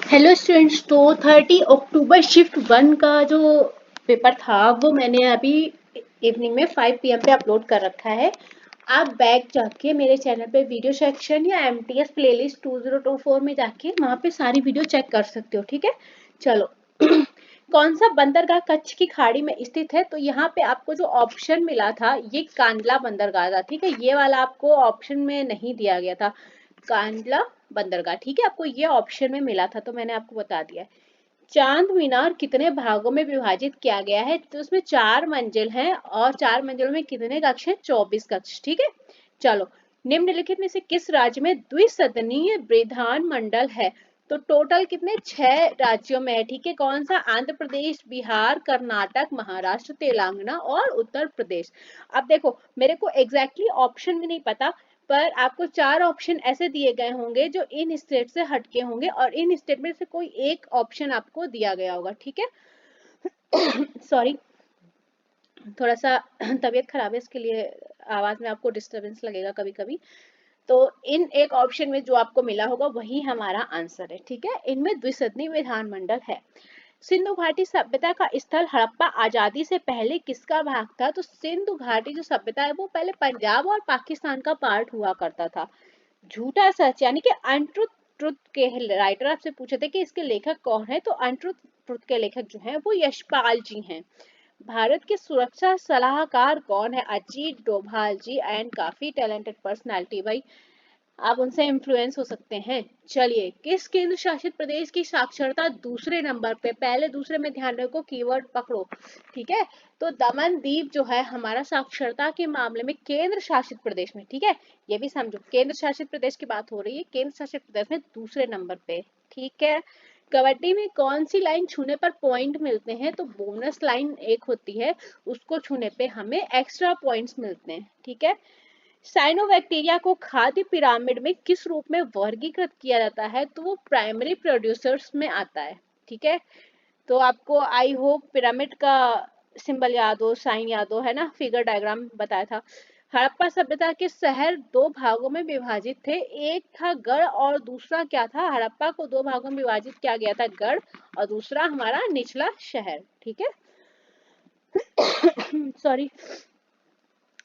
Hello students. तो 30 अक्टूबर shift 1 का जो पेपर था वो मैंने अभी इवनिंग में 5 PM पे अपलोड कर रखा है। आप बैक जाके मेरे चैनल पे वीडियो सेक्शन या MTS प्लेलिस्ट 2024 में जाके वहाँ पे सारी वीडियो चेक कर सकते हो। ठीक है, चलो। कौन सा बंदरगाह कच्छ की खाड़ी में स्थित है? तो यहाँ पे आपको जो ऑप्शन मिला था ये कांडला बंदरगाह था। ठीक है, ये वाला आपको ऑप्शन में नहीं दिया गया था, कांडला बंदरगाह। ठीक है, आपको ये ऑप्शन में मिला था तो मैंने आपको बता दिया है। चांद मीनार कितने भागों में विभाजित किया गया है? तो उसमें 4 मंजिल हैं और 4 मंजिलों में कितने कक्ष हैं? 24 कक्ष। ठीक है, चलो। निम्नलिखित में से किस राज्य में द्विसदनीय विधानमंडल है? तो टोटल कितने? 6 राज्यों में है। ठीक है, कौन सा? आंध्र प्रदेश, बिहार, कर्नाटक, महाराष्ट्र, तेलंगाना और उत्तर प्रदेश। अब देखो, मेरे को एग्जैक्टली ऑप्शन भी नहीं पता, पर आपको 4 ऑप्शन ऐसे दिए गए होंगे जो इन स्टेट से हटके होंगे और इन स्टेट में से कोई एक ऑप्शन आपको दिया गया होगा। ठीक है, सॉरी, थोड़ा सा तबीयत खराब है, इसके लिए आवाज में आपको डिस्टरबेंस लगेगा कभी कभी। तो इन एक ऑप्शन में जो आपको मिला होगा वही हमारा आंसर है। ठीक है, इनमें द्विसदनी विधानमंडल है। सिंधु घाटी सभ्यता का स्थल हड़प्पा आजादी से पहले किसका भाग था? तो सिंधु घाटी जो सभ्यता है वो पहले पंजाब और पाकिस्तान का पार्ट हुआ करता था। झूठा सच यानी कि अनट्रुथ ट्रुथ के राइटर आपसे पूछे थे कि इसके लेखक कौन है, तो अनट्रुथ ट्रुथ के लेखक जो हैं वो यशपाल जी हैं। भारत के सुरक्षा सलाहकार कौन है? अजीत डोभाल जी, एंड काफी टैलेंटेड पर्सनालिटी भाई, आप उनसे इन्फ्लुएंस हो सकते हैं। चलिए, किस केंद्र शासित प्रदेश की साक्षरता दूसरे नंबर पे? पहले दूसरे में ध्यान रखो, कीवर्ड पकड़ो। ठीक है, तो दमन दीव जो है हमारा साक्षरता के मामले में केंद्र शासित प्रदेश में। ठीक है, ये भी समझो, केंद्र शासित प्रदेश की बात हो रही है, केंद्र शासित प्रदेश में दूसरे नंबर पे। ठीक है, कबड्डी में कौन सी लाइन छूने पर पॉइंट मिलते हैं? तो बोनस लाइन एक होती है, उसको छूने पे हमें एक्स्ट्रा पॉइंट्स मिलते हैं। ठीक है, साइनोबैक्टीरिया को खाद्य पिरामिड में किस रूप में वर्गीकृत किया जाता है? तो वो प्राइमरी प्रोड्यूसर्स में आता है। ठीक है, तो आपको आई होप पिरामिड का सिंबल याद हो, साइन याद हो, है ना, फिगर डायग्राम बताया था। हड़प्पा सभ्यता के शहर 2 भागों में विभाजित थे, एक था गढ़ और दूसरा क्या था? हड़प्पा को 2 भागों में विभाजित किया गया था, गढ़, और दूसरा हमारा निचला शहर। ठीक है, सॉरी।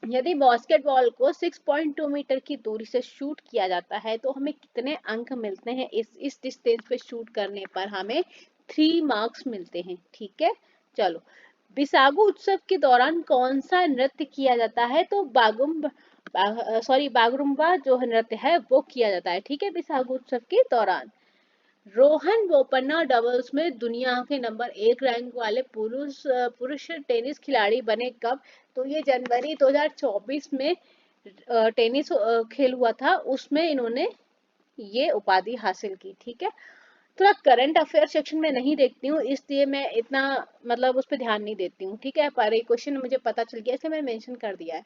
यदि बास्केटबॉल को 6.2 मीटर की दूरी से शूट किया जाता है तो हमें कितने अंक मिलते हैं? इस डिस्टेंस पे शूट करने पर हमें 3 मार्क्स मिलते हैं। ठीक है, चलो। बिसागु उत्सव के दौरान कौन सा नृत्य किया जाता है? तो बागरुम्बा जो नृत्य है वो किया जाता है। ठीक है, बिसागु उत्सव के दौरान। रोहन बोपन्ना डबल्स में दुनिया के नंबर 1 रैंक वाले पुरुष टेनिस खिलाड़ी बने कब? तो ये जनवरी 2024 में टेनिस खेल हुआ था, उसमें इन्होंने ये उपाधि हासिल की। ठीक है, थोड़ा करंट अफेयर सेक्शन में नहीं देखती हूँ इसलिए मैं इतना मतलब उस पर ध्यान नहीं देती हूँ। ठीक है, पर ये क्वेश्चन मुझे पता चल गया इसलिए मैंने मेंशन कर दिया है।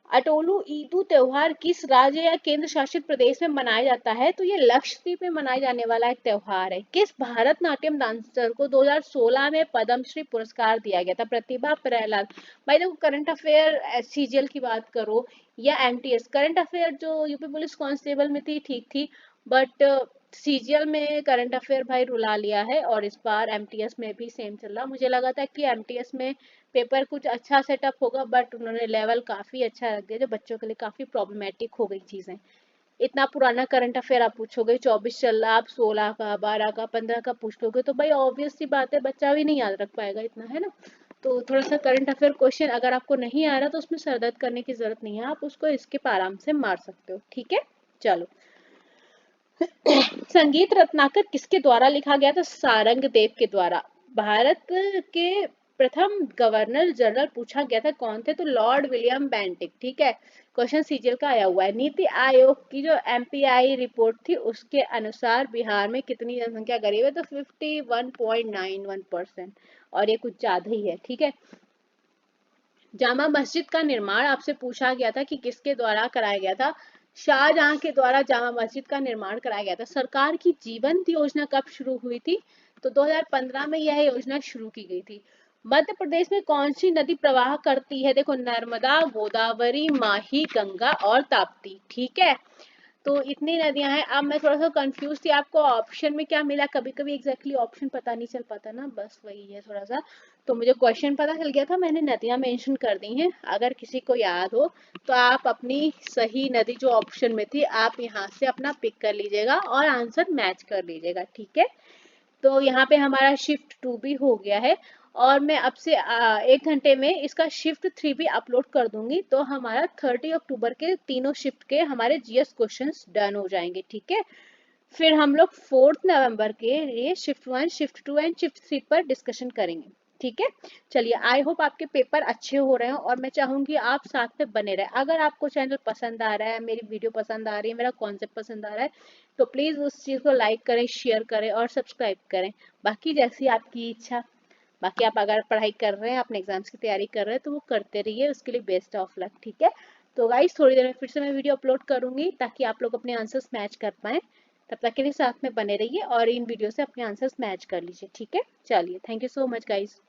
अटोलू ईदू त्योहार किस राज्य या केंद्र शासित प्रदेश में मनाया जाता है? तो ये लक्षद्वीप में मनाए जाने वाला एक त्योहार है। किस भारतनाट्यम डांसर को 2016 में पद्मश्री पुरस्कार दिया गया था? प्रतिभा प्रहलाद। भाई देखो, करंट अफेयर सीजीएल की बात करो या एमटीएस, करंट अफेयर जो यूपी पुलिस कांस्टेबल में थी ठीक थी, बट सीजीएल में करंट अफेयर भाई रुला लिया है और इस बार एमटीएस में भी सेम चल रहा। मुझे लगा था कि एमटीएस में पेपर कुछ अच्छा सेटअप होगा, बट उन्होंने लेवल काफी अच्छा रख दिया जो बच्चों के लिए काफी प्रॉब्लमेटिक हो गई चीजें। इतना पुराना करंट अफेयर आप पूछोगे, 24 चल रहा, आप 16 का, 12 का, 15 का पूछ लोगे तो भाई ऑब्वियस सी बात है बच्चा भी नहीं याद रख पाएगा इतना, है ना। तो थोड़ा सा करंट अफेयर क्वेश्चन अगर आपको नहीं आ रहा तो उसमें सरदर्द करने की जरूरत नहीं है, आप उसको स्किप आराम से मार सकते हो। ठीक है, चलो। संगीत रत्नाकर किसके द्वारा लिखा गया था? सारंग देव के द्वारा। भारत के प्रथम गवर्नर जनरल पूछा गया था, कौन थे? तो लॉर्ड विलियम बेंटिक। ठीक है, क्वेश्चन सीजीएल का आया हुआ है। नीति आयोग की जो एमपीआई रिपोर्ट थी उसके अनुसार बिहार में कितनी जनसंख्या गरीब है? तो 51.91%, और ये कुछ ज्यादा ही है। ठीक है, जामा मस्जिद का निर्माण आपसे पूछा गया था कि किसके द्वारा कराया गया था? शाहजहां के द्वारा जामा मस्जिद का निर्माण कराया गया था। सरकार की जीवंत योजना कब शुरू हुई थी? तो 2015 में यह योजना शुरू की गई थी। मध्य प्रदेश में कौन सी नदी प्रवाह करती है? देखो, नर्मदा, गोदावरी, माही, गंगा और ताप्ती। ठीक है, तो इतनी नदियां हैं। अब मैं थोड़ा सा कंफ्यूज थी आपको ऑप्शन में क्या मिला, कभी कभी एग्जैक्टली ऑप्शन पता नहीं चल पाता ना, बस वही है थोड़ा सा। तो मुझे क्वेश्चन पता चल गया था, मैंने नदियां मेंशन कर दी हैं। अगर किसी को याद हो तो आप अपनी सही नदी जो ऑप्शन में थी आप यहाँ से अपना पिक कर लीजिएगा और आंसर मैच कर लीजिएगा, ठीक है। तो यहाँ पे हमारा शिफ्ट 2 भी हो गया है और मैं अब से 1 घंटे में इसका शिफ्ट 3 भी अपलोड कर दूंगी। तो हमारा 30 अक्टूबर के तीनों शिफ्ट के हमारे जीएस क्वेश्चंस डन हो जाएंगे, ठीक है। फिर हम लोग 4 नवंबर के लिए शिफ्ट 1, शिफ्ट 2 एंड शिफ्ट 3 पर डिस्कशन करेंगे, ठीक है। चलिए, आई होप आपके पेपर अच्छे हो रहे हैं और मैं चाहूंगी आप साथ में बने रहे। अगर आपको चैनल पसंद आ रहा है, मेरी वीडियो पसंद आ रही है, मेरा कॉन्सेप्ट पसंद आ रहा है, तो प्लीज उस चीज को लाइक करें, शेयर करें और सब्सक्राइब करें। बाकी जैसी आपकी इच्छा। बाकी आप अगर पढ़ाई कर रहे हैं, अपने एग्जाम्स की तैयारी कर रहे हैं, तो वो करते रहिए, उसके लिए बेस्ट ऑफ लक, ठीक है। तो गाइस थोड़ी देर में फिर से मैं वीडियो अपलोड करूंगी ताकि आप लोग अपने आंसर्स मैच कर पाएं। तब तक के लिए साथ में बने रहिए और इन वीडियो से अपने आंसर्स मैच कर लीजिए, ठीक है। चलिए, thank you so much guys.